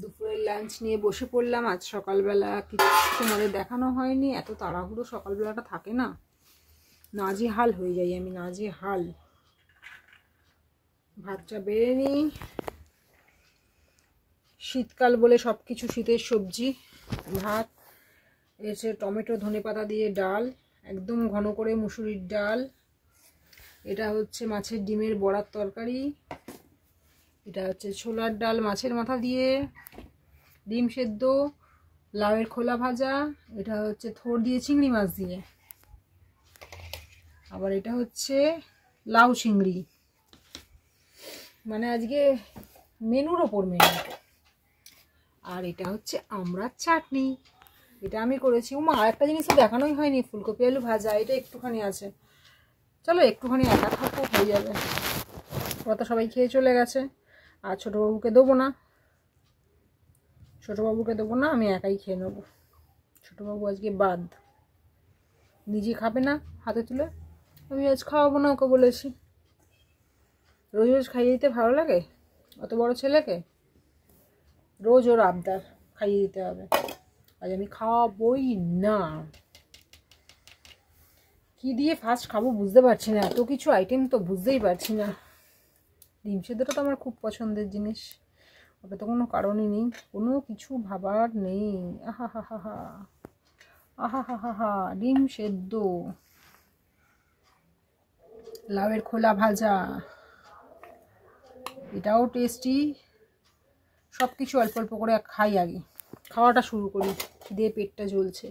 দুপুরের লাঞ্চ নিয়ে বসে পড়লাম। আজ সকালবেলা কিছু তোমাদের দেখানো হয়নি, এত তাড়াহুড়ো সকালবেলাটা থাকে না, নাজেহাল হয়ে যাই আমি, নাজেহাল। ভাতটা বেড়ে নিই, শীতকাল বলে সব কিছু শীতের সবজি। ভাত এসে টমেটো ধনেপাতা দিয়ে ডাল, একদম ঘন করে মুসুরির ডাল। এটা হচ্ছে মাছের ডিমের বড়ার তরকারি। এটা হচ্ছে ছোলার ডাল মাছের মাথা দিয়ে, ডিম সেদ্ধ, লাউয়ের খোলা ভাজা। এটা হচ্ছে থোড় দিয়ে চিংড়ি মাছ দিয়ে। আবার এটা হচ্ছে লাউ চিংড়ি। মানে আজকে মেনুর ওপর মেনু। আর এটা হচ্ছে আমড়ার চাটনি, এটা আমি করেছি। আর একটা জিনিস তো দেখানোই হয়নি, ফুলকপি আলু ভাজা। এটা একটুখানি আছে, চলো একটুখানি একা থাকো, হয়ে যাবে। ওরা তো সবাই খেয়ে চলে গেছে। আর ছোটোবাবুকে দেবো না, আমি একাই খেয়ে নেবো। ছোটোবাবু আজকে বাদ, নিজে খাবে না হাতে তুলে, আমি আজ খাওয়াবো না ওকে বলেছি। রোজ রোজ খাইয়ে দিতে ভালো লাগে অত বড় ছেলেকে? রোজ ওর আবদার খাইয়ে দিতে হবে, আজ আমি খাওয়াবই না। কি দিয়ে ফার্স্ট খাবো বুঝতে পারছি না, এত কিছু আইটেম তো বুঝতেই পারছি না। ডিম সেদ্ধটা তো আমার খুব পছন্দের জিনিস, ওটা তো কোনো কারণই নেই, কোনো কিছু ভাবার নেই। আহা হা হা হা, আহা হা হা হা, ডিম সেদ্ধ, লাউয়ের খোলা ভাজা, এটাও টেস্টি। সব কিছু অল্প অল্প করে খাই, আগে খাওয়াটা শুরু করি, খিদে পেটটা জ্বলছে।